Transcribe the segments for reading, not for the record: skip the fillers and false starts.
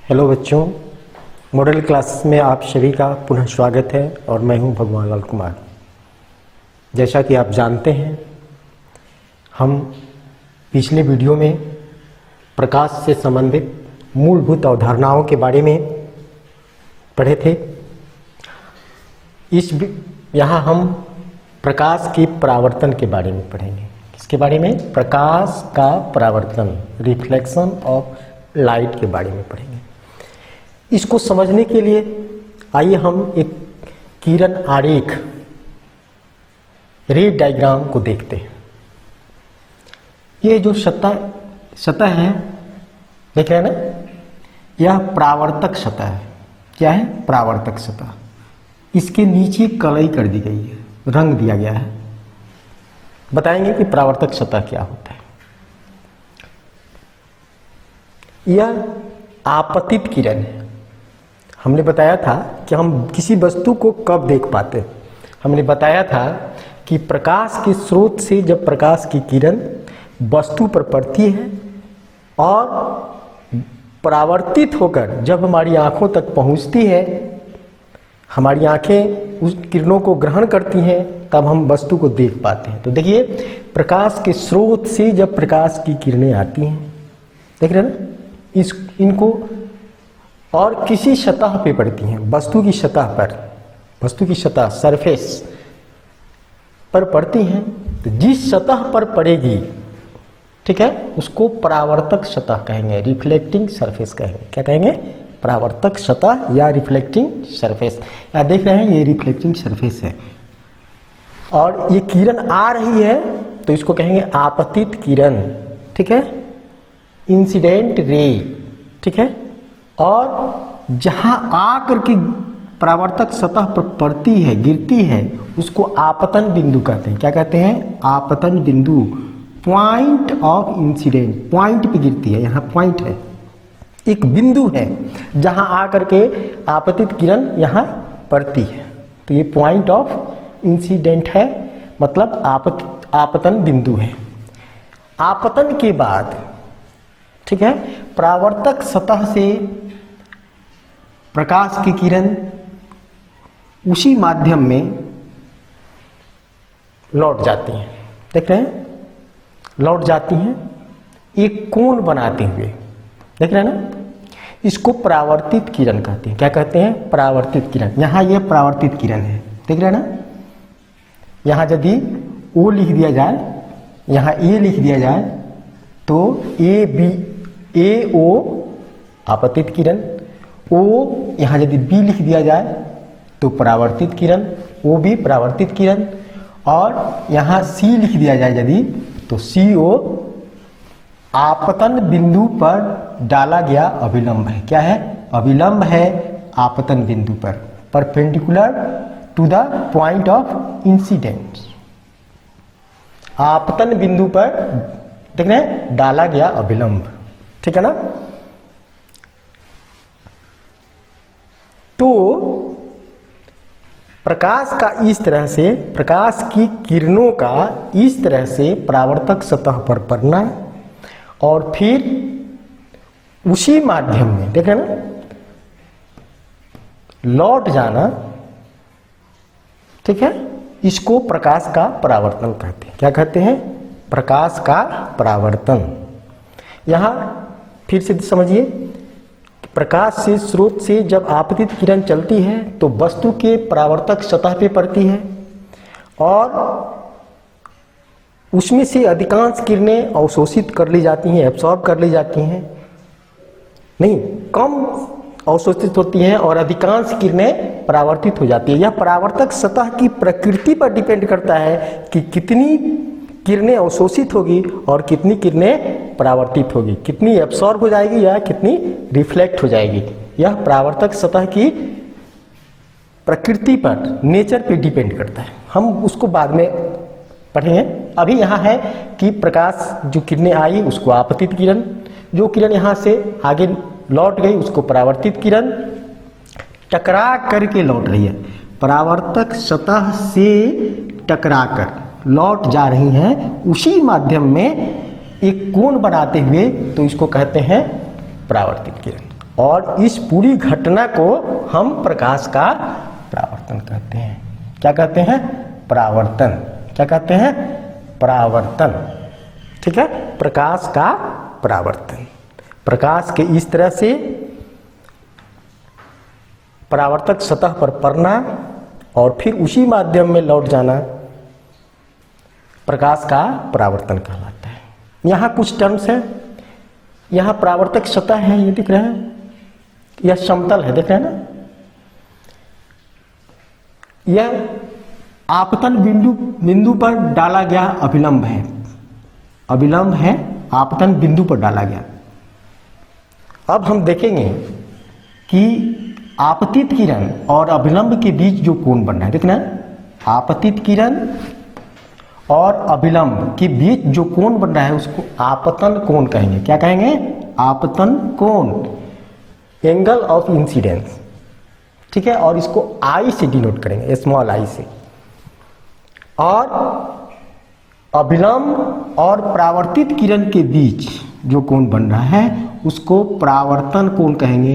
Hello बच्चों, model class में आप सभी का पुनः स्वागत है और मैं हूं भगवान लाल कुमार। जैसा कि आप जानते हैं, हम पिछले वीडियो में प्रकाश से संबंधित मूलभूत अवधारणाओं के बारे में पढ़े थे। यहाँ हम प्रकाश की परावर्तन के बारे में पढ़ेंगे। किसके बारे में? प्रकाश का परावर्तन, रिफ्लेक्शन ऑफ लाइट के बारे में पढ़ेंगे। इसको समझने के लिए आइए हम एक किरण आरेख, रे डायग्राम को देखते हैं। ये जो सतह है, देख रहे हैं ना, यह परावर्तक सतह है। क्या है? परावर्तक सतह। इसके नीचे कलई कर दी गई है, रंग दिया गया है। बताएंगे कि परावर्तक सतह क्या होता है। यह आपतित किरण है। हमने बताया था कि हम किसी वस्तु को कब देख पाते। हमने बताया था कि प्रकाश के स्रोत से जब प्रकाश की किरण वस्तु पर पड़ती है और परावर्तित होकर जब हमारी आंखों तक पहुंचती है, हमारी आंखें उस किरणों को ग्रहण करती हैं, तब हम वस्तु को देख पाते हैं। तो देखिए, प्रकाश के स्रोत से जब प्रकाश की किरणें आती हैं, देख रहे हैं ना, इनको और किसी सतह पे पड़ती हैं, वस्तु की सतह पर, वस्तु की सतह सरफेस पर पड़ती हैं, तो जिस सतह पर पड़ेगी, ठीक है, उसको परावर्तक सतह कहेंगे, रिफ्लेक्टिंग सरफेस कहेंगे। क्या कहेंगे? परावर्तक सतह या रिफ्लेक्टिंग सरफेस। यहाँ देख रहे हैं, ये रिफ्लेक्टिंग सरफेस है और ये किरण आ रही है तो इसको कहेंगे आपतित किरण, ठीक है, इंसिडेंट रे, ठीक है। और जहां आकर के परावर्तक सतह पर पड़ती है, गिरती है, उसको आपतन बिंदु कहते हैं। क्या कहते हैं? आपतन बिंदु, पॉइंट ऑफ इंसिडेंट। पॉइंट पे गिरती है, यहाँ पॉइंट है, एक बिंदु है जहां आकर के आपतित किरण यहाँ पड़ती है, तो ये पॉइंट ऑफ इंसिडेंट है, मतलब आपतन बिंदु है। आपतन के बाद, ठीक है, परावर्तक सतह से प्रकाश की किरण उसी माध्यम में लौट जाती हैं। देख रहे हैं, लौट जाती हैं एक कोण बनाते हुए। देख रहे हैं ना, इसको परावर्तित किरण कहते हैं। क्या कहते हैं? परावर्तित किरण। यहाँ यह परावर्तित किरण है, देख रहे हैं ना। यहाँ यदि ओ लिख दिया जाए, यहाँ ए लिख दिया जाए, तो ए ओ आपतित किरण, ओ यहाँ यदि बी लिख दिया जाए तो परावर्तित किरण, ओ बी परावर्तित किरण, और यहाँ सी लिख दिया जाए यदि, तो सी ओ आपतन बिंदु पर डाला गया अभिलंब है। क्या है? अभिलंब है आपतन बिंदु पर, perpendicular to the point of incidence. आपतन बिंदु पर देख रहे हैं, डाला गया अभिलंब, ठीक है ना। तो प्रकाश का इस तरह से, प्रकाश की किरणों का इस तरह से परावर्तक सतह पर पड़ना और फिर उसी माध्यम में, देख रहे ना, लौट जाना, ठीक है, इसको प्रकाश का परावर्तन कहते हैं। क्या कहते हैं? प्रकाश का परावर्तन। यहाँ फिर से समझिए, प्रकाश से स्रोत से जब आपतित किरण चलती है तो वस्तु के परावर्तक सतह पे पड़ती है और उसमें से अधिकांश किरणें अवशोषित कर ली जाती हैं, एब्सॉर्ब कर ली जाती हैं, नहीं, कम अवशोषित होती हैं और अधिकांश किरणें परावर्तित हो जाती है। यह परावर्तक सतह की प्रकृति पर डिपेंड करता है कि कितनी किरणें अवशोषित होगी और कितनी किरणें परावर्तित होगी, कितनी एब्सॉर्ब हो जाएगी या कितनी रिफ्लेक्ट हो जाएगी। यह परावर्तक सतह की प्रकृति पर, नेचर पे डिपेंड करता है। हम उसको बाद में पढ़ेंगे। अभी यहाँ है कि प्रकाश जो किरणें आई उसको आपतित किरण, जो किरण यहाँ से आगे लौट गई उसको परावर्तित किरण, टकरा करके लौट रही है, परावर्तक सतह से टकरा कर लौट जा रही हैं, उसी माध्यम में एक कोण बनाते हुए, तो इसको कहते हैं परावर्तित किरण। और इस पूरी घटना को हम प्रकाश का परावर्तन कहते हैं। क्या कहते हैं? परावर्तन। क्या कहते हैं? परावर्तन। ठीक है, प्रकाश का परावर्तन। प्रकाश के इस तरह से परावर्तक सतह पर पड़ना और फिर उसी माध्यम में लौट जाना प्रकाश का परावर्तन कहलाता है। यहाँ कुछ टर्म्स हैं। यहाँ परावर्तक सतह है, ये दिख रहा है, यह समतल है, देख रहे हैं ना। यह आपतन बिंदु पर डाला गया अभिलंब है। अभिलंब है, आपतन बिंदु पर डाला गया। अब हम देखेंगे कि आपतित किरण और अभिलंब के बीच जो कोण बन रहा है, देखना, आपतित किरण और अभिलंब के बीच जो कोण बन रहा है उसको आपतन कोण कहेंगे। क्या कहेंगे? आपतन कोण, एंगल ऑफ इंसिडेंस। ठीक है, और इसको आई से डिनोट करेंगे, स्मॉल आई से। और अभिलंब और परावर्तित किरण के बीच जो कोण बन रहा है उसको परावर्तन कोण कहेंगे,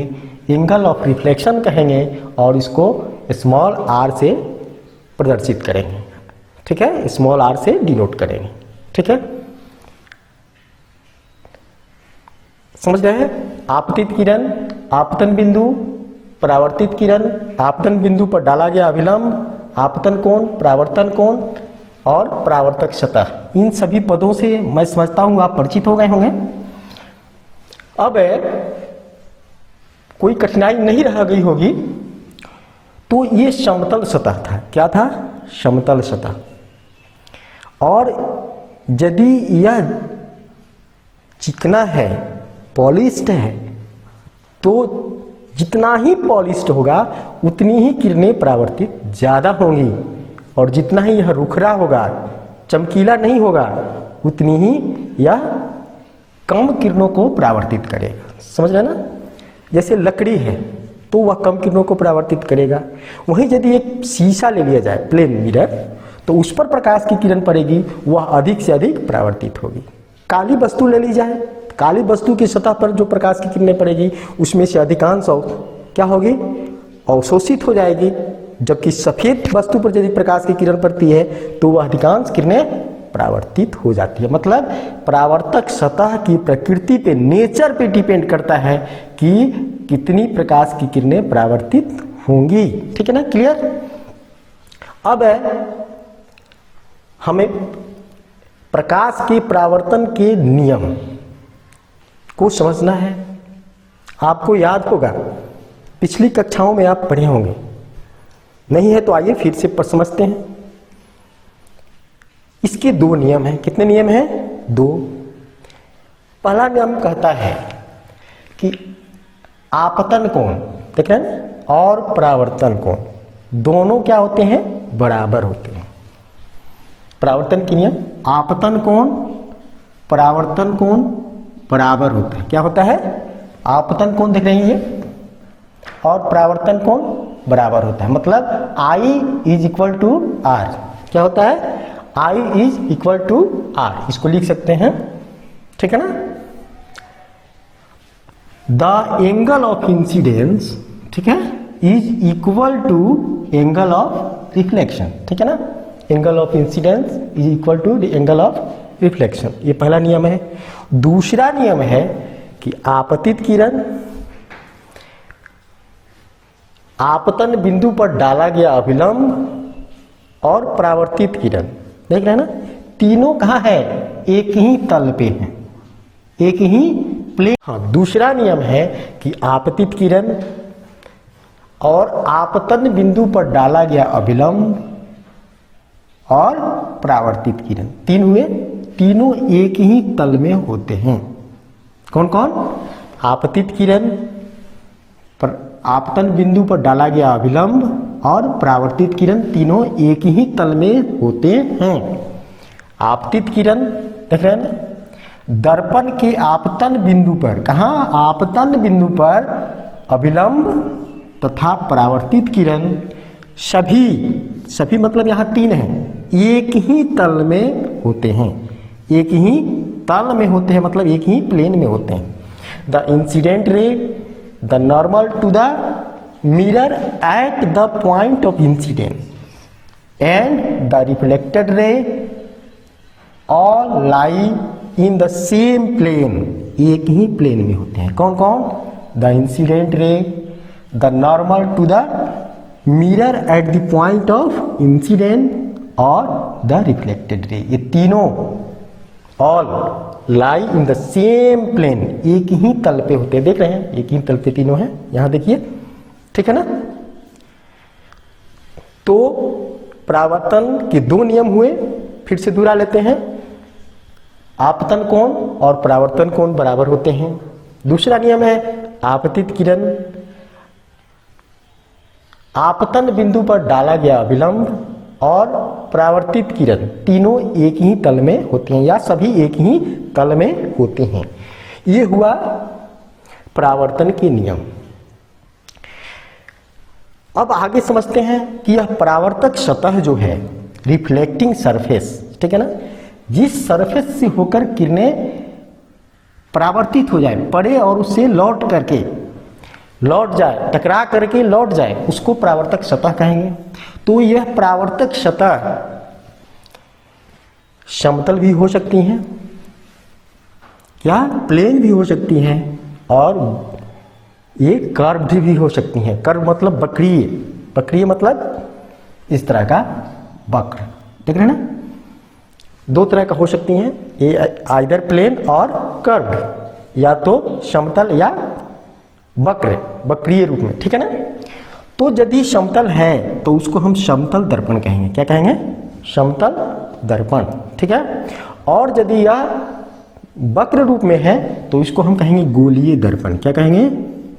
एंगल ऑफ रिफ्लेक्शन कहेंगे, और इसको स्मॉल आर से प्रदर्शित करेंगे। ठीक है, स्मॉल आर से डिनोट करेंगे। ठीक है, समझ रहे हैं? आपतित किरण, आपतन बिंदु, परावर्तित किरण, आपतन बिंदु पर डाला गया अभिलंब, आपतन कोण, परावर्तन कोण और परावर्तक सतह। इन सभी पदों से मैं समझता हूं आप परिचित हो गए होंगे। अब कोई कठिनाई नहीं रह गई होगी। तो ये समतल सतह था। क्या था? समतल सतह। और यदि यह चिकना है, पॉलिश्ड है, तो जितना ही पॉलिश्ड होगा उतनी ही किरणें परावर्तित ज़्यादा होंगी, और जितना ही यह रुखरा होगा, चमकीला नहीं होगा, उतनी ही यह कम किरणों को परावर्तित करेगा। समझ रहे ना? जैसे लकड़ी है तो वह कम किरणों को परावर्तित करेगा। वहीं यदि एक शीशा ले लिया जाए, प्लेन मिरर, तो उस पर प्रकाश की किरण पड़ेगी, वह अधिक से अधिक परावर्तित होगी। काली वस्तु ले ली जाए, काली वस्तु की सतह पर जो प्रकाश की किरणें पड़ेगी उसमें से अधिकांश क्या होगी? अवशोषित हो जाएगी। जबकि सफेद वस्तु पर यदि प्रकाश की किरण पड़ती है तो वह अधिकांश किरणें परावर्तित हो जाती है। मतलब परावर्तक सतह की प्रकृति पे, नेचर पे डिपेंड करता है कि कितनी प्रकाश की किरणें परावर्तित होंगी। ठीक है ना? क्लियर? अब हमें प्रकाश के परावर्तन के नियम को समझना है। आपको याद होगा, पिछली कक्षाओं में आप पढ़े होंगे, नहीं है तो आइए फिर से समझते हैं। इसके दो नियम हैं। कितने नियम हैं? दो। पहला नियम कहता है कि आपतन कोण, देख रहे हैं, और परावर्तन कोण दोनों क्या होते हैं? बराबर होते हैं। परावर्तन के नियम, आपतन कोण, परावर्तन कोण बराबर होता है। क्या होता है? आपतन कोण देख रहे हैं ये, और परावर्तन कोण बराबर होता है। मतलब I is equal to R। क्या होता है? I is equal to R। इसको लिख सकते हैं। ठीक है ना? द एंगल ऑफ इंसिडेंस, ठीक है, is equal to angle of reflection. ठीक है ना? Angle of incidence is equal to the angle of reflection. ये पहला नियम है। दूसरा नियम है कि आपतित किरण, आपतन बिंदु पर डाला गया अभिलंब और परावर्तित किरण, देख रहे हैं ना, तीनों कहाँ है? एक ही तल पे हैं, एक ही प्लेन। हाँ, दूसरा नियम है कि आपतित किरण और आपतन बिंदु पर डाला गया अभिलंब और परावर्तित किरण, तीन हुए, तीनों एक ही तल में होते हैं। कौन कौन? आपतित किरण, आपतन बिंदु पर डाला गया अभिलंब और परावर्तित किरण, तीनों एक ही तल में होते हैं। आपतित किरण देख रहे हैं ना, दर्पण के आपतन बिंदु पर, कहाँ? आपतन बिंदु पर अभिलंब तथा परावर्तित किरण सभी मतलब यहाँ तीन हैं, एक ही तल में होते हैं। एक ही तल में होते हैं मतलब एक ही प्लेन में होते हैं। The incident ray the normal to the mirror at the point of incident and the reflected ray all lie in the same plane, एक ही प्लेन में होते हैं। कौन कौन? The incident ray, the normal to the mirror at the point of incident और the reflected ray, ये तीनों all lie in the same plane, एक ही तल पे होते हैं। देख रहे हैं, एक ही तल पे तीनों हैं, यहां देखिए, ठीक है ना। तो परावर्तन के दो नियम हुए, फिर से दोहरा लेते हैं। आपतन कोण और परावर्तन कोण बराबर होते हैं। दूसरा नियम है आपतित किरण आपतन बिंदु पर डाला गया विलंब और परावर्तित किरण तीनों एक ही तल में होते हैं या सभी एक ही तल में होते हैं। ये हुआ परावर्तन के नियम। अब आगे समझते हैं कि यह परावर्तक सतह जो है, रिफ्लेक्टिंग सरफेस, ठीक है ना, जिस सरफेस से होकर किरणें परावर्तित हो जाए, पड़े और उससे लौट करके लौट जाए, टकरा करके लौट जाए, उसको परावर्तक सतह कहेंगे। तो यह परावर्तक सतह समतल भी हो सकती हैं, क्या प्लेन भी हो सकती हैं, और ये कर्व भी हो सकती हैं। कर्व मतलब वक्रीय, वक्रीय मतलब इस तरह का वक्र, देख रहे हैं ना, दो तरह का हो सकती हैं, ये आइदर प्लेन और कर्व, या तो समतल या वक्र, वक्रीय रूप में, ठीक है ना। तो यदि समतल है तो उसको हम समतल दर्पण कहेंगे। क्या कहेंगे? समतल दर्पण, ठीक है। और यदि यह वक्र रूप में है तो इसको हम कहेंगे गोलीय दर्पण। क्या कहेंगे?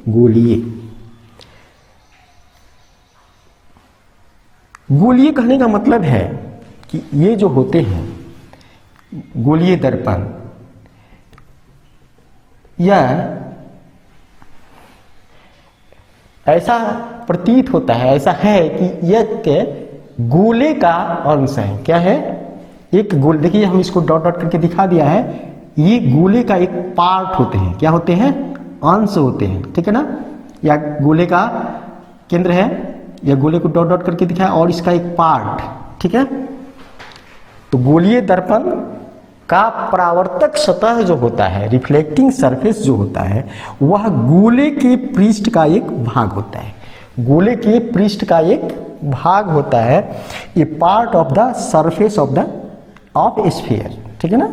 गोलीय। गोलीय कहने का मतलब है कि ये जो होते हैं गोलीय दर्पण, यह ऐसा प्रतीत होता है, ऐसा है कि यह गोले का अंश है। क्या है? एक गोल, देखिए हम इसको डॉट डॉट करके दिखा दिया है, ये गोले का एक पार्ट होते हैं। क्या होते हैं? अंश होते हैं, ठीक है ना। या गोले का केंद्र है, या गोले को डॉट डॉट करके दिखाया, और इसका एक पार्ट, ठीक है। तो गोलीय दर्पण का परावर्तक सतह जो होता है, रिफ्लेक्टिंग सरफेस जो होता है, वह गोले के पृष्ठ का एक भाग होता है। गोले के पृष्ठ का एक भाग होता है, ये part of the surface of sphere, ठीक है ना।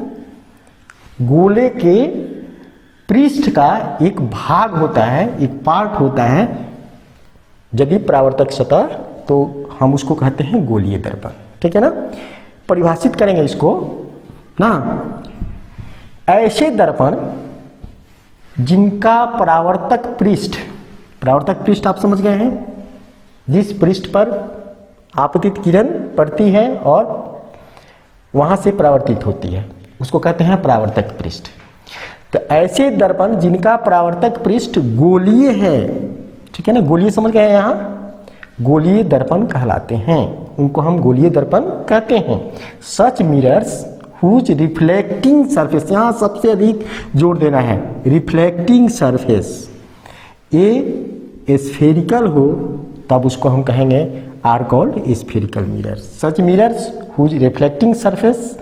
गोले के पृष्ठ का एक भाग होता है, एक पार्ट होता है यदि परावर्तक सतह, तो हम उसको कहते हैं गोलीय दर्पण, ठीक है ना। परिभाषित करेंगे इसको ना, ऐसे दर्पण जिनका परावर्तक पृष्ठ आप समझ गए हैं, जिस पृष्ठ पर आपतित किरण पड़ती है और वहां से परावर्तित होती है, उसको कहते हैं परावर्तक पृष्ठ। तो ऐसे दर्पण जिनका परावर्तक पृष्ठ गोलीय है, ठीक है ना, गोलीय समझ गए यहाँ, गोलीय दर्पण कहलाते हैं, उनको हम गोलीय दर्पण कहते हैं। सच मिरर्स हुज रिफ्लेक्टिंग सरफेस, यहाँ सबसे अधिक जोर देना है, रिफ्लेक्टिंग सरफेस ये स्फेरिकल हो, तब उसको हम कहेंगे are called spherical mirrors. Such mirrors whose reflecting surface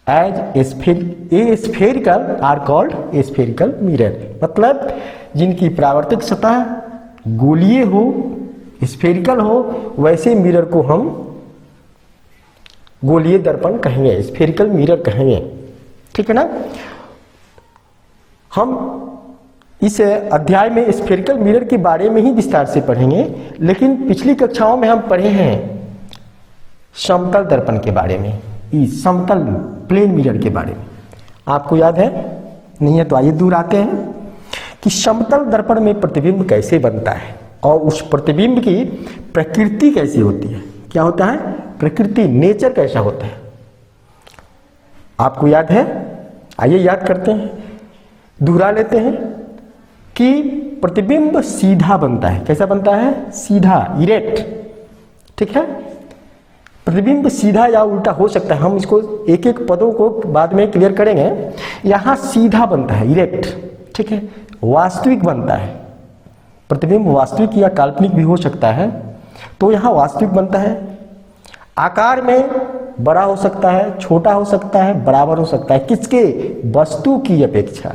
as spherical are called spherical mirror. मतलब जिनकी परावर्तक सतह गोलीय हो, स्फेरिकल हो, वैसे मिरर को हम गोलीय दर्पण कहेंगे, स्फेरिकल मिरर कहेंगे, ठीक है ना। हम इस अध्याय में स्फेरिकल मिरर के बारे में ही विस्तार से पढ़ेंगे, लेकिन पिछली कक्षाओं में हम पढ़े हैं समतल दर्पण के बारे में, इस समतल प्लेन मिरर के बारे में। आपको याद है? नहीं है तो आइए दूर आते हैं कि समतल दर्पण में प्रतिबिंब कैसे बनता है और उस प्रतिबिंब की प्रकृति कैसी होती है। क्या होता है? प्रकृति, नेचर कैसा होता है, आपको याद है? आइए याद करते हैं, दोहरा लेते हैं कि प्रतिबिंब सीधा बनता है। कैसा बनता है? सीधा, इरेक्ट, ठीक है। प्रतिबिंब सीधा या उल्टा हो सकता है, हम इसको एक एक पदों को बाद में क्लियर करेंगे। यहाँ सीधा बनता है, इरेक्ट, ठीक है, वास्तविक बनता है। प्रतिबिंब वास्तविक या काल्पनिक भी हो सकता है। तो यहाँ वास्तविक बनता है, आकार में बड़ा हो सकता है, छोटा हो सकता है, बराबर हो सकता है, किसके? वस्तु की अपेक्षा।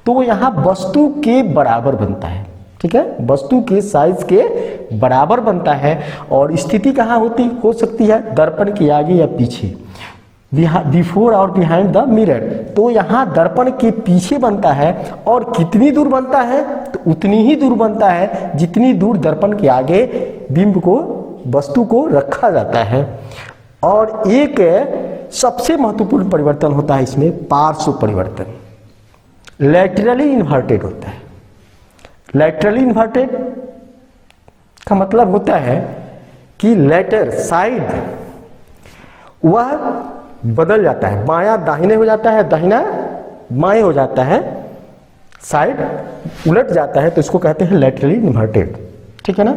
तो यहाँ वस्तु के बराबर बनता है, ठीक है, वस्तु के साइज के बराबर बनता है। और स्थिति कहाँ हो सकती है? दर्पण के आगे या पीछे, बिफोर और बिहाइंड द मिरर। तो यहाँ दर्पण के पीछे बनता है। और कितनी दूर बनता है? तो उतनी ही दूर बनता है जितनी दूर दर्पण के आगे बिंब को, वस्तु को रखा जाता है। और एक सबसे महत्वपूर्ण परिवर्तन होता है इसमें, पार्श्व परिवर्तन। लैटरली इन्वर्टेड होता है। लैटरली इन्वर्टेड का मतलब होता है कि लेटर साइड वह बदल जाता है, बायां दाहिने हो जाता है, दाहिना बाएं हो जाता है, साइड उलट जाता है, तो इसको कहते हैं लैटरली इन्वर्टेड, ठीक है ना।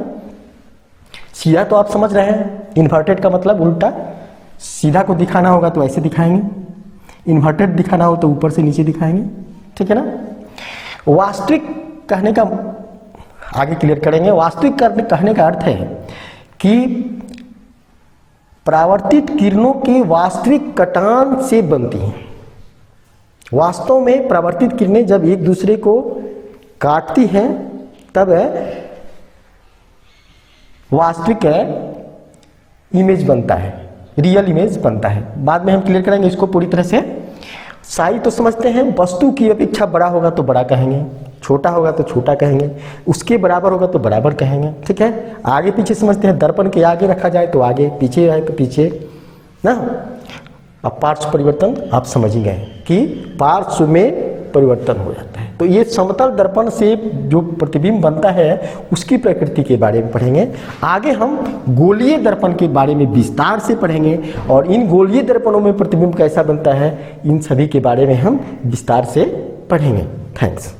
सीधा तो आप समझ रहे हैं, इन्वर्टेड का मतलब उल्टा। सीधा को दिखाना होगा तो ऐसे दिखाएंगे, इन्वर्टेड दिखाना हो तो ऊपर से नीचे दिखाएंगे, ठीक है ना। वास्तविक कहने का आगे क्लियर करेंगे। वास्तविक कहने का अर्थ है कि परावर्तित किरणों के वास्तविक कटान से बनती हैं। वास्तव में परावर्तित किरणें जब एक दूसरे को काटती हैं तब वास्तविक इमेज बनता है, रियल इमेज बनता है। बाद में हम क्लियर करेंगे इसको पूरी तरह से। साइज तो समझते हैं, वस्तु की अपेक्षा बड़ा होगा तो बड़ा कहेंगे, छोटा होगा तो छोटा कहेंगे, उसके बराबर होगा तो बराबर कहेंगे, ठीक है। आगे पीछे समझते हैं, दर्पण के आगे रखा जाए तो आगे, पीछे है तो पीछे ना। अब पार्श्व परिवर्तन आप समझ ही गए कि पार्श्व में परिवर्तन हो जाता है। तो ये समतल दर्पण से जो प्रतिबिंब बनता है उसकी प्रकृति के बारे में पढ़ेंगे। आगे हम गोलीय दर्पण के बारे में विस्तार से पढ़ेंगे और इन गोलीय दर्पणों में प्रतिबिंब कैसा बनता है इन सभी के बारे में हम विस्तार से पढ़ेंगे। थैंक्स।